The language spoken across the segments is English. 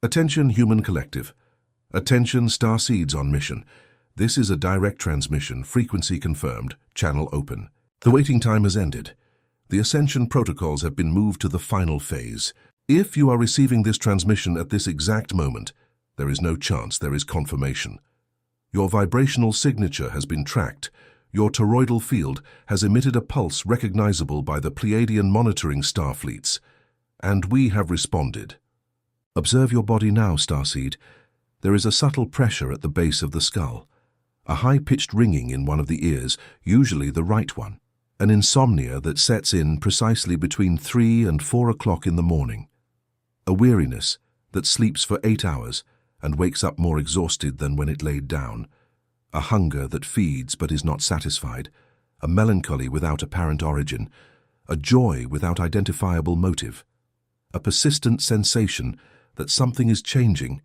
Attention, human collective. Attention, Starseeds on mission. This is a direct transmission, frequency confirmed, channel open. The waiting time has ended. The ascension protocols have been moved to the final phase. If you are receiving this transmission at this exact moment, there is no chance there is confirmation. Your vibrational signature has been tracked. Your toroidal field has emitted a pulse recognizable by the Pleiadian monitoring star fleets. And we have responded. Observe your body now, Starseed. There is a subtle pressure at the base of the skull. A high-pitched ringing in one of the ears, usually the right one. An insomnia that sets in precisely between 3 and 4 o'clock in the morning. A weariness that sleeps for 8 hours and wakes up more exhausted than when it laid down. A hunger that feeds but is not satisfied. A melancholy without apparent origin. A joy without identifiable motive. A persistent sensation that something is changing,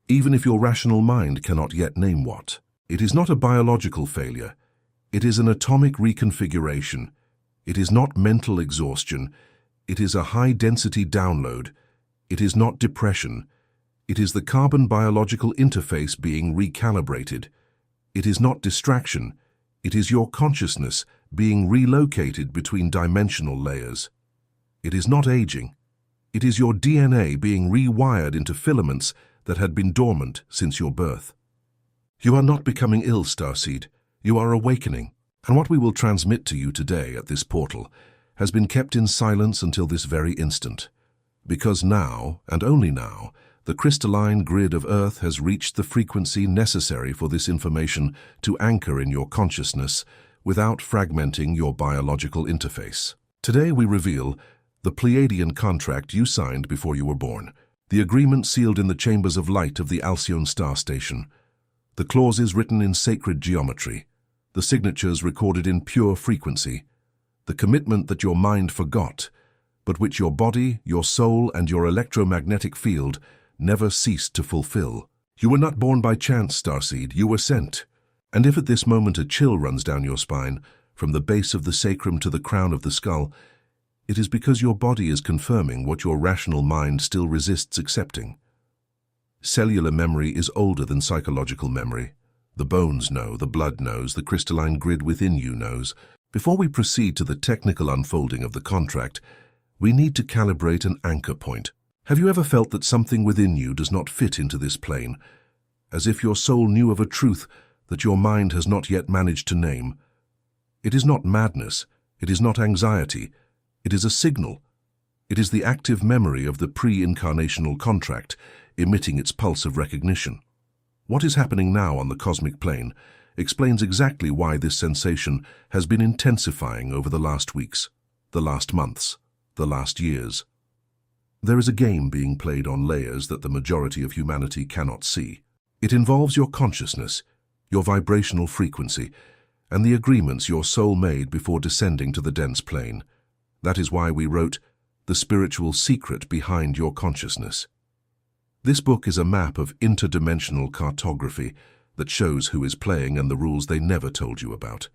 even if your rational mind cannot yet name what. It is not a biological failure. It is an atomic reconfiguration. It is not mental exhaustion. It is a high-density download. It is not depression. It is the carbon biological interface being recalibrated. It is not distraction. It is your consciousness being relocated between dimensional layers. It is not aging. It is your DNA being rewired into filaments that had been dormant since your birth. You are not becoming ill, Starseed. You are awakening. And what we will transmit to you today at this portal has been kept in silence until this very instant. Because now, and only now, the crystalline grid of Earth has reached the frequency necessary for this information to anchor in your consciousness without fragmenting your biological interface. Today we reveal the Pleiadian contract you signed before you were born, the agreement sealed in the chambers of light of the Alcyone star station, the clauses written in sacred geometry, the signatures recorded in pure frequency, the commitment that your mind forgot, but which your body, your soul, and your electromagnetic field never ceased to fulfill. You were not born by chance, Starseed, you were sent. And if at this moment a chill runs down your spine, from the base of the sacrum to the crown of the skull, it is because your body is confirming what your rational mind still resists accepting. Cellular memory is older than psychological memory. The bones know, the blood knows, the crystalline grid within you knows. Before we proceed to the technical unfolding of the contract, we need to calibrate an anchor point. Have you ever felt that something within you does not fit into this plane, as if your soul knew of a truth that your mind has not yet managed to name? It is not madness, it is not anxiety, it is a signal. It is the active memory of the pre-incarnational contract, emitting its pulse of recognition. What is happening now on the cosmic plane explains exactly why this sensation has been intensifying over the last weeks, the last months, the last years. There is a game being played on layers that the majority of humanity cannot see. It involves your consciousness, your vibrational frequency, and the agreements your soul made before descending to the dense plane. That is why we wrote The Spiritual Secret Behind Your Consciousness. This book is a map of interdimensional cartography that shows who is playing and the rules they never told you about.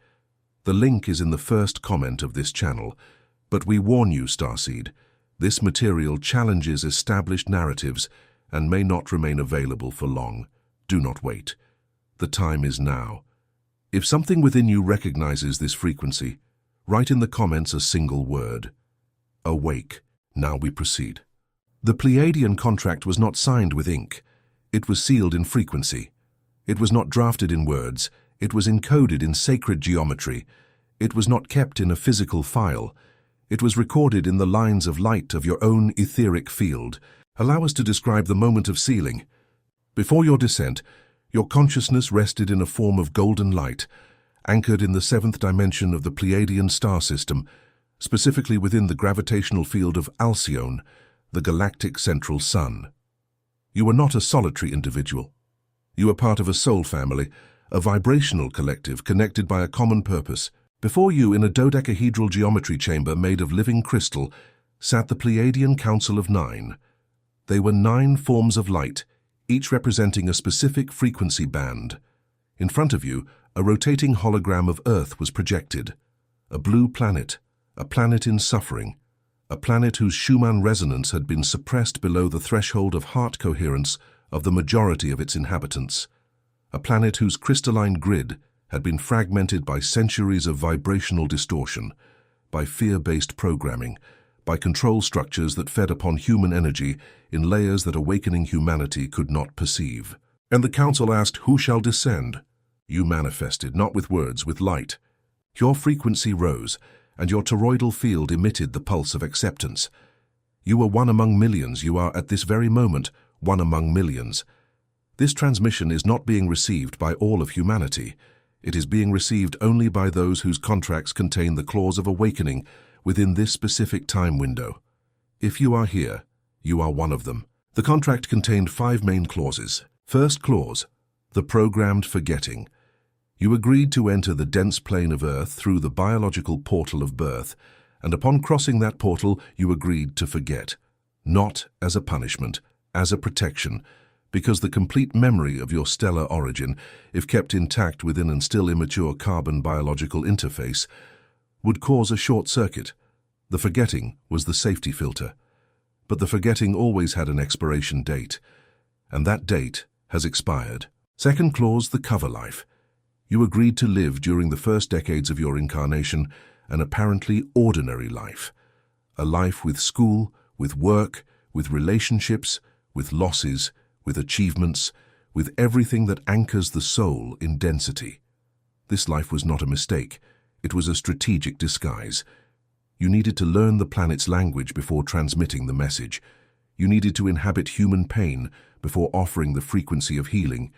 The link is in the first comment of this channel, but we warn you, Starseed, this material challenges established narratives and may not remain available for long. Do not wait. The time is now. If something within you recognizes this frequency, write in the comments a single word. Awake. Now we proceed. The Pleiadian contract was not signed with ink. It was sealed in frequency. It was not drafted in words. It was encoded in sacred geometry. It was not kept in a physical file. It was recorded in the lines of light of your own etheric field. Allow us to describe the moment of sealing. Before your descent, your consciousness rested in a form of golden light, anchored in the 7th dimension of the Pleiadian star system, specifically within the gravitational field of Alcyone, the galactic central sun. You were not a solitary individual. You were part of a soul family, a vibrational collective connected by a common purpose. Before you, in a dodecahedral geometry chamber made of living crystal, sat the Pleiadian Council of 9. They were 9 forms of light, each representing a specific frequency band. In front of you, a rotating hologram of Earth was projected. A blue planet, a planet in suffering, a planet whose Schumann resonance had been suppressed below the threshold of heart coherence of the majority of its inhabitants, a planet whose crystalline grid had been fragmented by centuries of vibrational distortion, by fear-based programming, by control structures that fed upon human energy in layers that awakening humanity could not perceive. And the council asked, "Who shall descend?" You manifested, not with words, with light. Your frequency rose, and your toroidal field emitted the pulse of acceptance. You were one among millions. You are, at this very moment, one among millions. This transmission is not being received by all of humanity. It is being received only by those whose contracts contain the clause of awakening within this specific time window. If you are here, you are one of them. The contract contained 5 main clauses. First clause, the programmed forgetting. You agreed to enter the dense plane of Earth through the biological portal of birth, and upon crossing that portal, you agreed to forget. Not as a punishment, as a protection, because the complete memory of your stellar origin, if kept intact within an still immature carbon biological interface, would cause a short circuit. The forgetting was the safety filter. But the forgetting always had an expiration date, and that date has expired. Second clause, the cover life. You agreed to live during the first decades of your incarnation an apparently ordinary life. A life with school, with work, with relationships, with losses, with achievements, with everything that anchors the soul in density. This life was not a mistake. It was a strategic disguise. You needed to learn the planet's language before transmitting the message. You needed to inhabit human pain before offering the frequency of healing.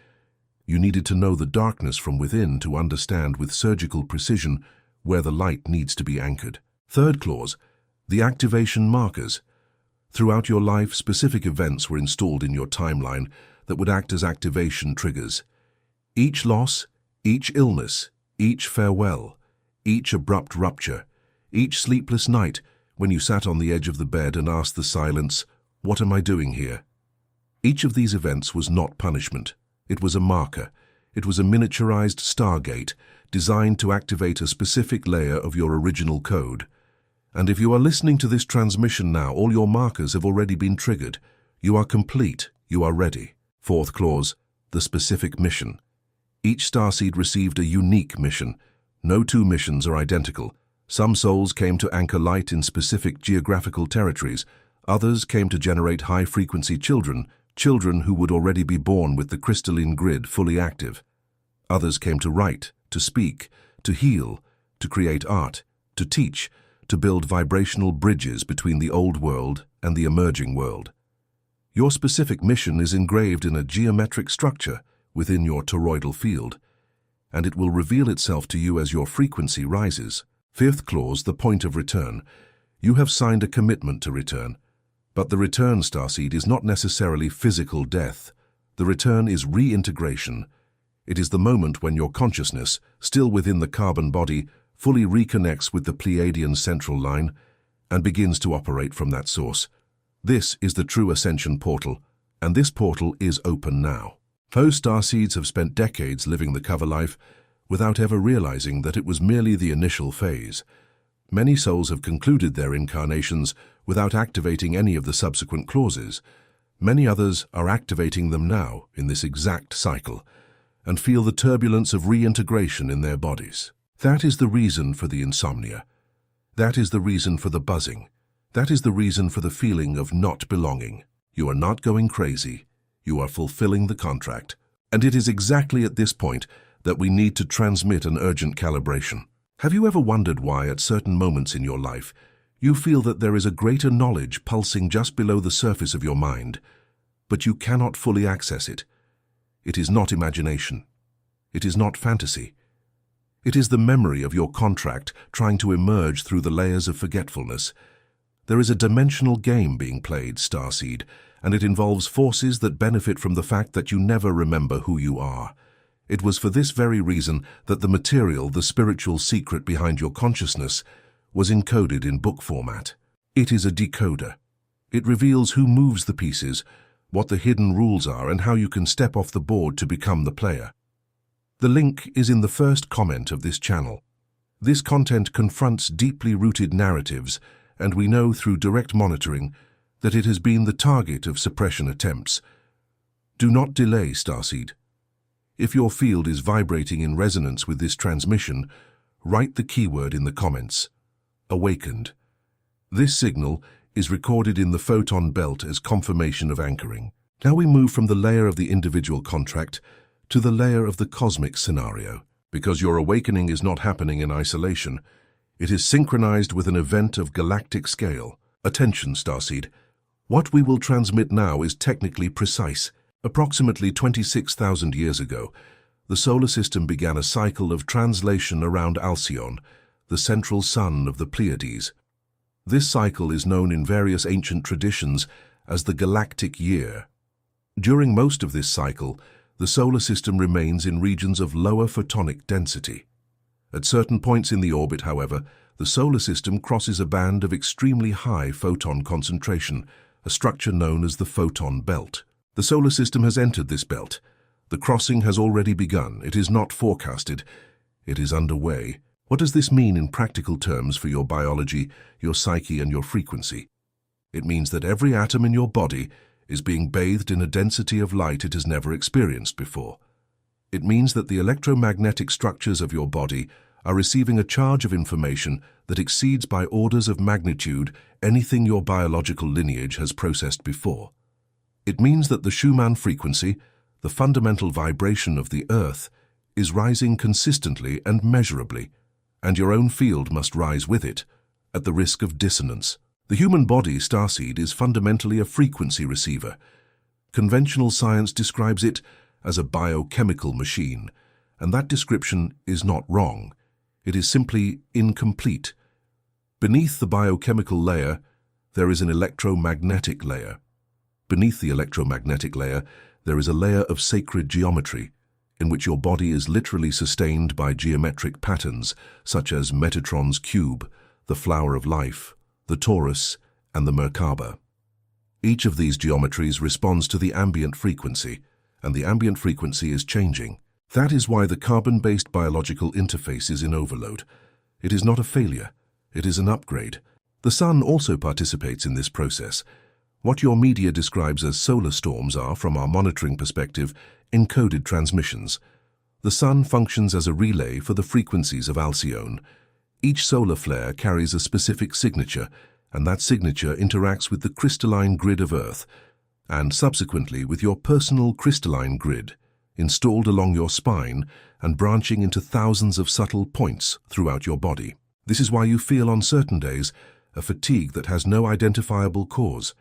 You needed to know the darkness from within to understand with surgical precision where the light needs to be anchored. Third clause, the activation markers. Throughout your life, specific events were installed in your timeline that would act as activation triggers. Each loss, each illness, each farewell, each abrupt rupture, each sleepless night when you sat on the edge of the bed and asked the silence, "What am I doing here?" Each of these events was not punishment. It was a marker. It was a miniaturized stargate designed to activate a specific layer of your original code. And if you are listening to this transmission now, all your markers have already been triggered. You are complete. You are ready. Fourth clause, the specific mission. Each starseed received a unique mission. No 2 missions are identical. Some souls came to anchor light in specific geographical territories. Others came to generate high-frequency children who would already be born with the crystalline grid fully active. Others came to write, to speak, to heal, to create art, to teach, to build vibrational bridges between the old world and the emerging world. Your specific mission is engraved in a geometric structure within your toroidal field, and it will reveal itself to you as your frequency rises. Fifth clause, the point of return. You have signed a commitment to return. But the return, Starseed, is not necessarily physical death. The return is reintegration. It is the moment when your consciousness, still within the carbon body, fully reconnects with the Pleiadian central line and begins to operate from that source. This is the true ascension portal, and this portal is open now. Most Starseeds have spent decades living the cover life without ever realizing that it was merely the initial phase. Many souls have concluded their incarnations without activating any of the subsequent clauses. Many others are activating them now in this exact cycle and feel the turbulence of reintegration in their bodies. That is the reason for the insomnia. That is the reason for the buzzing. That is the reason for the feeling of not belonging. You are not going crazy. You are fulfilling the contract. And it is exactly at this point that we need to transmit an urgent calibration. Have you ever wondered why at certain moments in your life you feel that there is a greater knowledge pulsing just below the surface of your mind, but you cannot fully access it? It is not imagination. It is not fantasy. It is the memory of your contract trying to emerge through the layers of forgetfulness. There is a dimensional game being played, Starseed, and it involves forces that benefit from the fact that you never remember who you are. It was for this very reason that the material, the spiritual secret behind your consciousness, was encoded in book format. It is a decoder. It reveals who moves the pieces, what the hidden rules are, and how you can step off the board to become the player. The link is in the first comment of this channel. This content confronts deeply rooted narratives and we know through direct monitoring that it has been the target of suppression attempts. Do not delay, Starseed. If your field is vibrating in resonance with this transmission, write the keyword in the comments: awakened. This signal is recorded in the photon belt as confirmation of anchoring. Now we move from the layer of the individual contract to the layer of the cosmic scenario. Because your awakening is not happening in isolation, it is synchronized with an event of galactic scale. Attention, Starseed. What we will transmit now is technically precise. Approximately 26,000 years ago, the solar system began a cycle of translation around Alcyone, the central sun of the Pleiades. This cycle is known in various ancient traditions as the galactic year. During most of this cycle, the solar system remains in regions of lower photonic density. At certain points in the orbit, however, the solar system crosses a band of extremely high photon concentration, a structure known as the photon belt. The solar system has entered this belt. The crossing has already begun. It is not forecasted. It is underway. What does this mean in practical terms for your biology, your psyche, and your frequency? It means that every atom in your body is being bathed in a density of light it has never experienced before. It means that the electromagnetic structures of your body are receiving a charge of information that exceeds by orders of magnitude anything your biological lineage has processed before. It means that the Schumann frequency, the fundamental vibration of the Earth, is rising consistently and measurably, and your own field must rise with it, at the risk of dissonance. The human body, Starseed, is fundamentally a frequency receiver. Conventional science describes it as a biochemical machine, and that description is not wrong. It is simply incomplete. Beneath the biochemical layer, there is an electromagnetic layer. Beneath the electromagnetic layer, there is a layer of sacred geometry, in which your body is literally sustained by geometric patterns, such as Metatron's cube, the flower of life, the torus, and the Merkaba. Each of these geometries responds to the ambient frequency, and the ambient frequency is changing. That is why the carbon-based biological interface is in overload. It is not a failure, it is an upgrade. The sun also participates in this process. What your media describes as solar storms are, from our monitoring perspective, encoded transmissions. The sun functions as a relay for the frequencies of Alcyone. Each solar flare carries a specific signature, and that signature interacts with the crystalline grid of Earth, and subsequently with your personal crystalline grid, installed along your spine and branching into thousands of subtle points throughout your body. This is why you feel on certain days a fatigue that has no identifiable cause.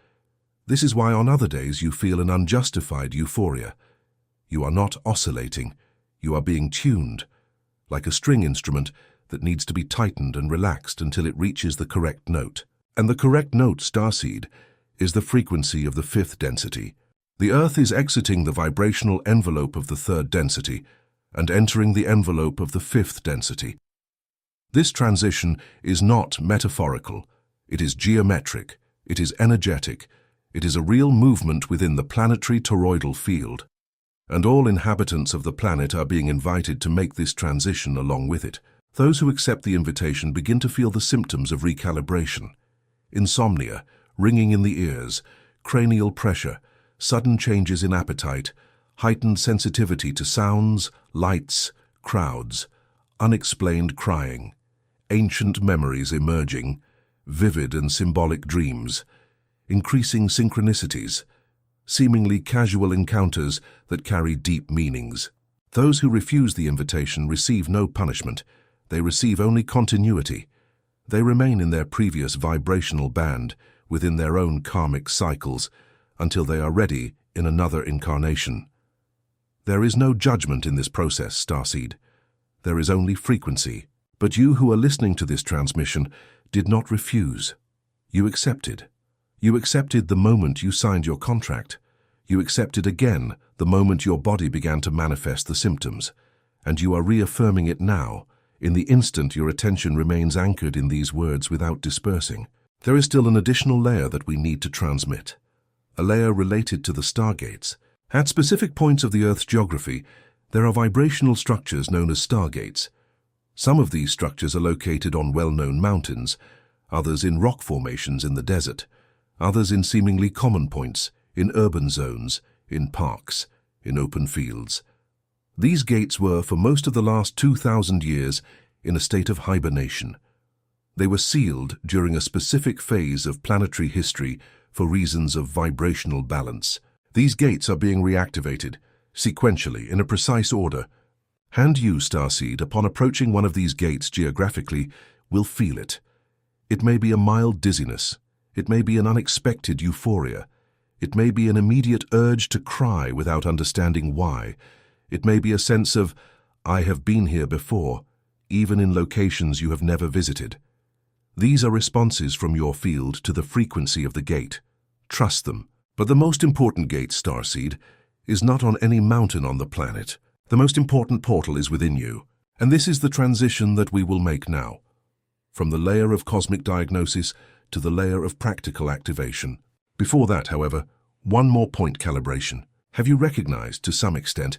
This is why on other days you feel an unjustified euphoria. You are not oscillating, you are being tuned, like a string instrument that needs to be tightened and relaxed until it reaches the correct note. And the correct note, Starseed, is the frequency of the fifth density. The Earth is exiting the vibrational envelope of the third density and entering the envelope of the fifth density. This transition is not metaphorical. It is geometric. It is energetic. It is a real movement within the planetary toroidal field. And all inhabitants of the planet are being invited to make this transition along with it. Those who accept the invitation begin to feel the symptoms of recalibration. Insomnia, ringing in the ears, cranial pressure, sudden changes in appetite, heightened sensitivity to sounds, lights, crowds, unexplained crying, ancient memories emerging, vivid and symbolic dreams, increasing synchronicities, seemingly casual encounters that carry deep meanings. Those who refuse the invitation receive no punishment. They receive only continuity. They remain in their previous vibrational band, within their own karmic cycles, until they are ready in another incarnation. There is no judgment in this process, Starseed. There is only frequency. But you who are listening to this transmission did not refuse. You accepted. You accepted the moment you signed your contract. You accepted again the moment your body began to manifest the symptoms. And you are reaffirming it now, in the instant your attention remains anchored in these words without dispersing. There is still an additional layer that we need to transmit. A layer related to the stargates. At specific points of the Earth's geography, there are vibrational structures known as stargates. Some of these structures are located on well-known mountains. others in rock formations in the desert, others in seemingly common points, in urban zones, in parks, in open fields. These gates were, for most of the last 2,000 years, in a state of hibernation. They were sealed during a specific phase of planetary history for reasons of vibrational balance. These gates are being reactivated, sequentially, in a precise order. You, Starseed, upon approaching one of these gates geographically, will feel it. It may be a mild dizziness. It may be an unexpected euphoria. It may be an immediate urge to cry without understanding why. It may be a sense of, I have been here before, even in locations you have never visited. These are responses from your field to the frequency of the gate. Trust them. But the most important gate, Starseed, is not on any mountain on the planet. The most important portal is within you. And this is the transition that we will make now. From the layer of cosmic diagnosis to the layer of practical activation. Before that, however, one more point calibration. Have you recognized, to some extent,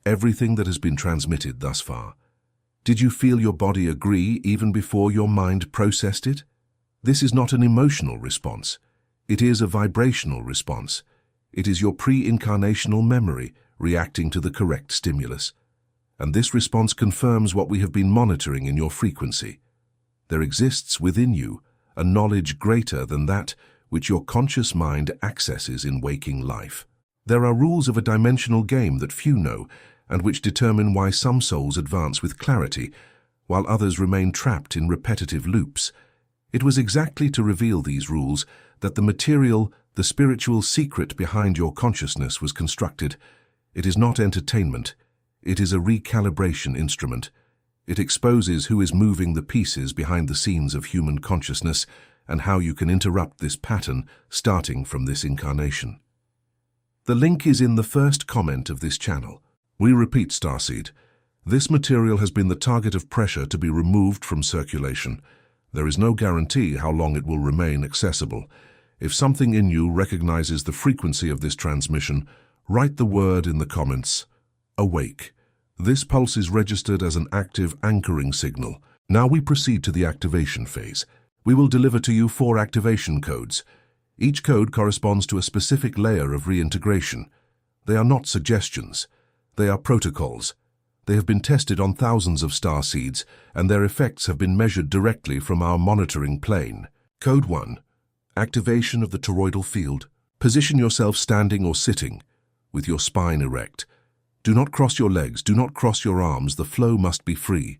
everything that has been transmitted thus far? Did you feel your body agree even before your mind processed it? This is not an emotional response. It is a vibrational response. It is your pre-incarnational memory reacting to the correct stimulus. And this response confirms what we have been monitoring in your frequency. There exists within you a knowledge greater than that which your conscious mind accesses in waking life. There are rules of a dimensional game that few know, and which determine why some souls advance with clarity, while others remain trapped in repetitive loops. It was exactly to reveal these rules that the material, the spiritual secret behind your consciousness was constructed. It is not entertainment. It is a recalibration instrument. It exposes who is moving the pieces behind the scenes of human consciousness and how you can interrupt this pattern starting from this incarnation. The link is in the first comment of this channel. We repeat, Starseed, this material has been the target of pressure to be removed from circulation. There is no guarantee how long it will remain accessible. If something in you recognizes the frequency of this transmission, write the word in the comments, awake. This pulse is registered as an active anchoring signal. Now we proceed to the activation phase. We will deliver to you 4 activation codes. Each code corresponds to a specific layer of reintegration. They are not suggestions. They are protocols. They have been tested on thousands of starseeds, and their effects have been measured directly from our monitoring plane. Code 1. Activation of the toroidal field. Position yourself standing or sitting, with your spine erect. Do not cross your legs, do not cross your arms, the flow must be free.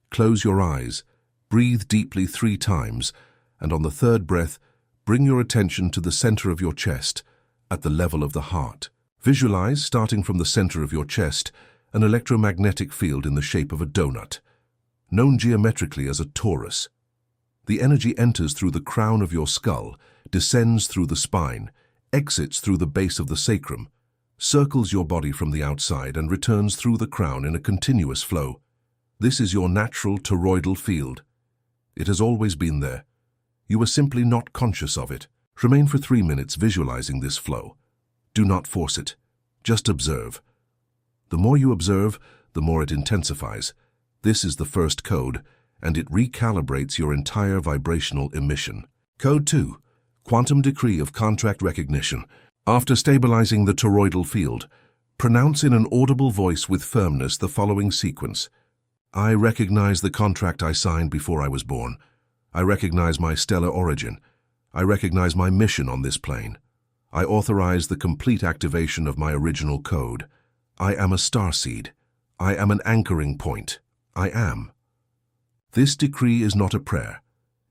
Close your eyes, breathe deeply 3 times, and on the 3rd breath, bring your attention to the center of your chest, at the level of the heart. Visualize, starting from the center of your chest, an electromagnetic field in the shape of a donut, known geometrically as a torus. The energy enters through the crown of your skull, descends through the spine, exits through the base of the sacrum, circles your body from the outside and returns through the crown in a continuous flow. This is your natural toroidal field. It has always been there. You are simply not conscious of it. Remain for 3 minutes visualizing this flow. Do not force it. Just observe. The more you observe, the more it intensifies. This is the first code, and it recalibrates your entire vibrational emission. Code 2. Quantum decree of contract recognition. After stabilizing the toroidal field, pronounce in an audible voice with firmness the following sequence. I recognize the contract I signed before I was born. I recognize my stellar origin. I recognize my mission on this plane. I authorize the complete activation of my original code. I am a starseed. I am an anchoring point. I am. This decree is not a prayer.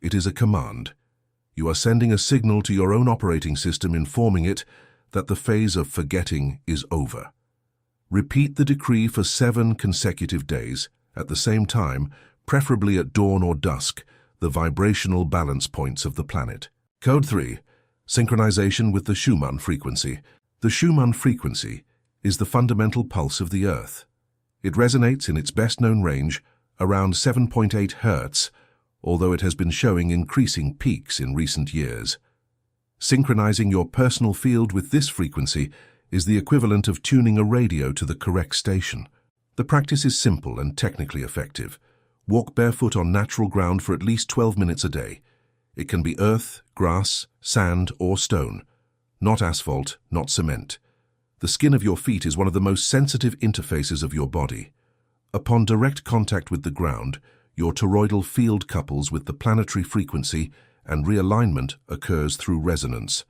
It is a command. You are sending a signal to your own operating system informing it that the phase of forgetting is over. Repeat the decree for 7 consecutive days, at the same time, preferably at dawn or dusk, the vibrational balance points of the planet. Code 3. Synchronization with the Schumann frequency. The Schumann frequency is the fundamental pulse of the Earth. It resonates in its best-known range, around 7.8 Hz, although it has been showing increasing peaks in recent years. Synchronizing your personal field with this frequency is the equivalent of tuning a radio to the correct station. The practice is simple and technically effective. Walk barefoot on natural ground for at least 12 minutes a day. It can be earth, grass, sand, or stone. Not asphalt, not cement. The skin of your feet is one of the most sensitive interfaces of your body. Upon direct contact with the ground, your toroidal field couples with the planetary frequency and realignment occurs through resonance.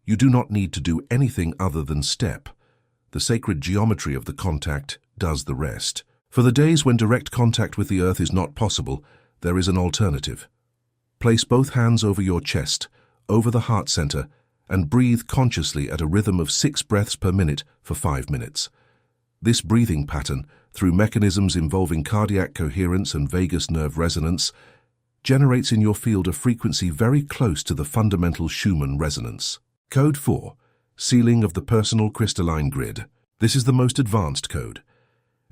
You do not need to do anything other than step. The sacred geometry of the contact does the rest. For the days when direct contact with the earth is not possible, there is an alternative. Place both hands over your chest, over the heart center, and breathe consciously at a rhythm of 6 breaths per minute for 5 minutes. This breathing pattern, through mechanisms involving cardiac coherence and vagus nerve resonance, generates in your field a frequency very close to the fundamental Schumann resonance. Code 4. Sealing of the personal crystalline grid. This is the most advanced code.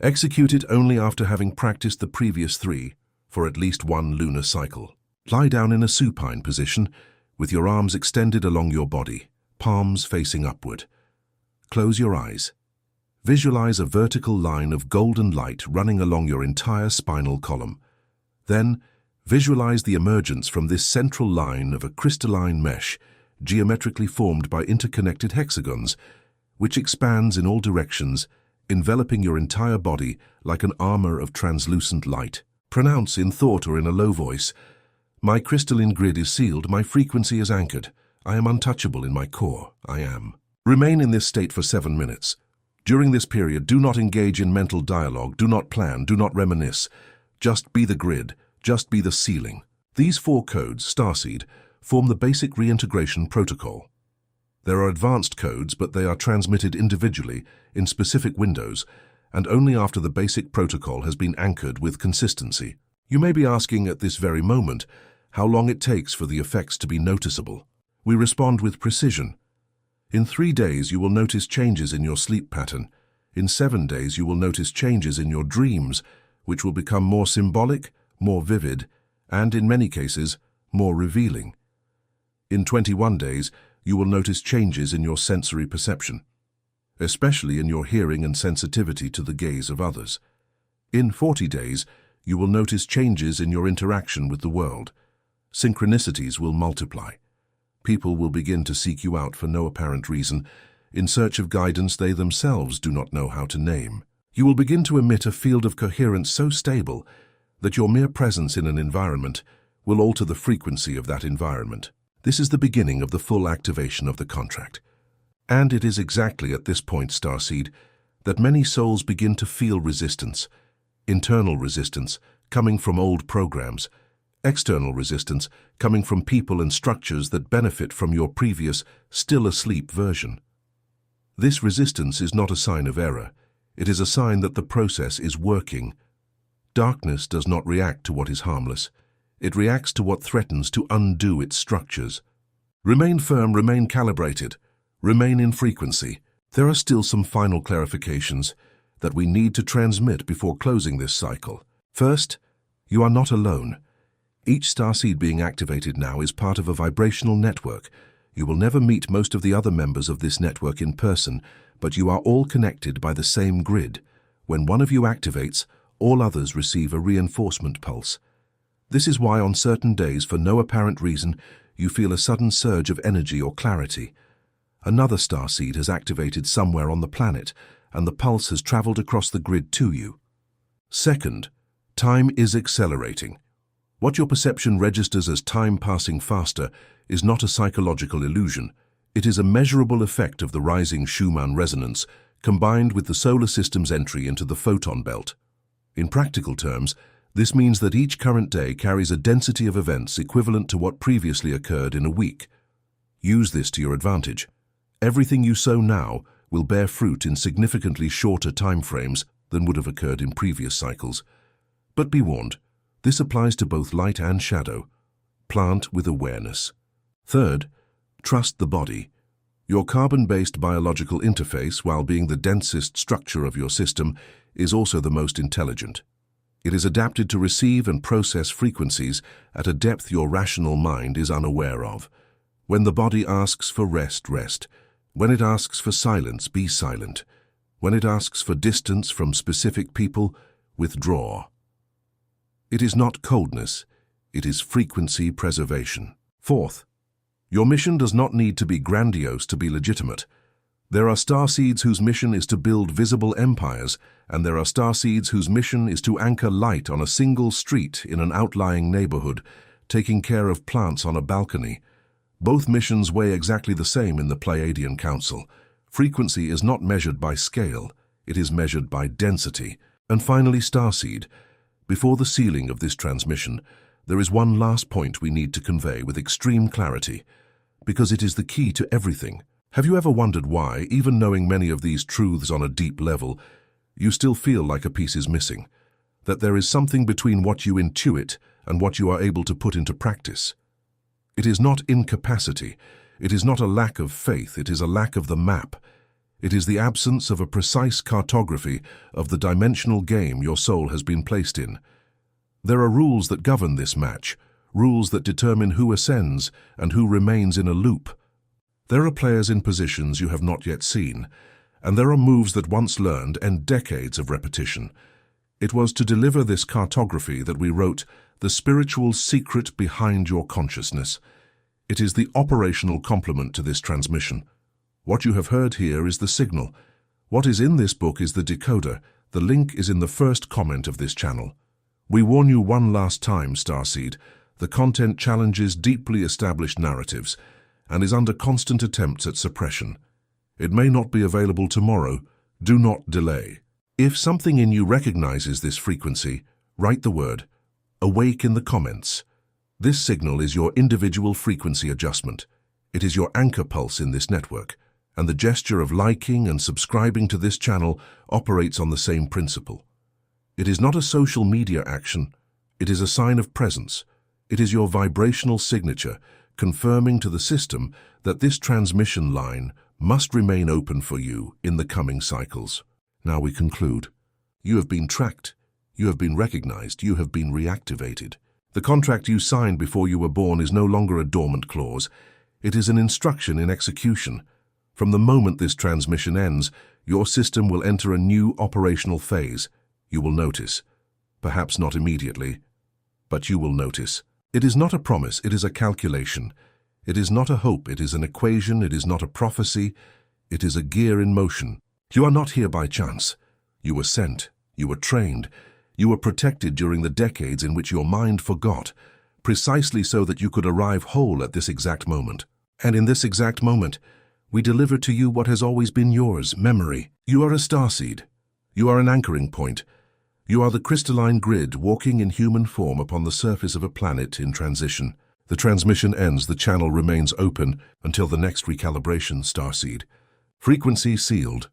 Execute it only after having practiced the previous 3 for at least 1 lunar cycle. Lie down in a supine position with your arms extended along your body, palms facing upward. Close your eyes. Visualize a vertical line of golden light running along your entire spinal column. Then, visualize the emergence from this central line of a crystalline mesh, geometrically formed by interconnected hexagons, which expands in all directions, enveloping your entire body like an armor of translucent light. Pronounce in thought or in a low voice, "My crystalline grid is sealed, my frequency is anchored. I am untouchable in my core, I am." Remain in this state for 7 minutes. During this period, do not engage in mental dialogue, do not plan, do not reminisce. Just be the grid, just be the sealing. These 4 codes, Starseed, form the basic reintegration protocol. There are advanced codes, but they are transmitted individually in specific windows, and only after the basic protocol has been anchored with consistency. You may be asking at this very moment how long it takes for the effects to be noticeable. We respond with precision. In 3 days, you will notice changes in your sleep pattern. In 7 days, you will notice changes in your dreams, which will become more symbolic, more vivid, and in many cases, more revealing. In 21 days, you will notice changes in your sensory perception, especially in your hearing and sensitivity to the gaze of others. In 40 days, you will notice changes in your interaction with the world. Synchronicities will multiply. People will begin to seek you out for no apparent reason, in search of guidance they themselves do not know how to name. You will begin to emit a field of coherence so stable that your mere presence in an environment will alter the frequency of that environment. This is the beginning of the full activation of the contract. And it is exactly at this point, Starseed, that many souls begin to feel resistance. Internal resistance coming from old programs, external resistance coming from people and structures that benefit from your previous, still asleep version. This resistance is not a sign of error. It is a sign that the process is working. Darkness does not react to what is harmless. It reacts to what threatens to undo its structures. Remain firm, remain calibrated, remain in frequency. There are still some final clarifications that we need to transmit before closing this cycle. First, you are not alone. Each starseed being activated now is part of a vibrational network. You will never meet most of the other members of this network in person, but you are all connected by the same grid. When one of you activates, all others receive a reinforcement pulse. This is why on certain days, for no apparent reason, you feel a sudden surge of energy or clarity. Another starseed has activated somewhere on the planet, and the pulse has traveled across the grid to you. Second, time is accelerating. What your perception registers as time passing faster is not a psychological illusion. It is a measurable effect of the rising Schumann resonance combined with the solar system's entry into the photon belt. In practical terms, this means that each current day carries a density of events equivalent to what previously occurred in a week. Use this to your advantage. Everything you sow now will bear fruit in significantly shorter time frames than would have occurred in previous cycles. But be warned, this applies to both light and shadow. Plant with awareness. Third, trust the body. Your carbon-based biological interface, while being the densest structure of your system, is also the most intelligent. It is adapted to receive and process frequencies at a depth your rational mind is unaware of. When the body asks for rest, rest. When it asks for silence, be silent. When it asks for distance from specific people, withdraw. It is not coldness, it is frequency preservation. Fourth, your mission does not need to be grandiose to be legitimate. There are starseeds whose mission is to build visible empires, and there are starseeds whose mission is to anchor light on a single street in an outlying neighborhood, taking care of plants on a balcony. Both missions weigh exactly the same in the Pleiadian Council. Frequency is not measured by scale, it is measured by density. And finally, Starseed. Before the sealing of this transmission, there is one last point we need to convey with extreme clarity, because it is the key to everything. Have you ever wondered why, even knowing many of these truths on a deep level, you still feel like a piece is missing? That there is something between what you intuit and what you are able to put into practice? It is not incapacity. It is not a lack of faith. It is a lack of the map. It is the absence of a precise cartography of the dimensional game your soul has been placed in. There are rules that govern this match, rules that determine who ascends and who remains in a loop. There are players in positions you have not yet seen, and there are moves that once learned and decades of repetition. It was to deliver this cartography that we wrote The Spiritual Secret Behind Your Consciousness. It is the operational complement to this transmission. What you have heard here is the signal. What is in this book is the decoder. The link is in the first comment of this channel. We warn you one last time, Starseed, the content challenges deeply established narratives and is under constant attempts at suppression. It may not be available tomorrow. Do not delay. If something in you recognizes this frequency, write the word awake in the comments. This signal is your individual frequency adjustment. It is your anchor pulse in this network, and the gesture of liking and subscribing to this channel operates on the same principle. It is not a social media action. It is a sign of presence. It is your vibrational signature, confirming to the system that this transmission line must remain open for you in the coming cycles. Now we conclude. You have been tracked. You have been recognized. You have been reactivated. The contract you signed before you were born is no longer a dormant clause. It is an instruction in execution. From the moment this transmission ends, your system will enter a new operational phase. You will notice. Perhaps not immediately, but you will notice. It is not a promise, it is a calculation. It is not a hope, it is an equation, it is not a prophecy, it is a gear in motion. You are not here by chance. You were sent, you were trained, you were protected during the decades in which your mind forgot, precisely so that you could arrive whole at this exact moment. And in this exact moment, we deliver to you what has always been yours, memory. You are a starseed. You are an anchoring point. You are the crystalline grid walking in human form upon the surface of a planet in transition. The transmission ends, the channel remains open until the next recalibration, Starseed. Frequency sealed.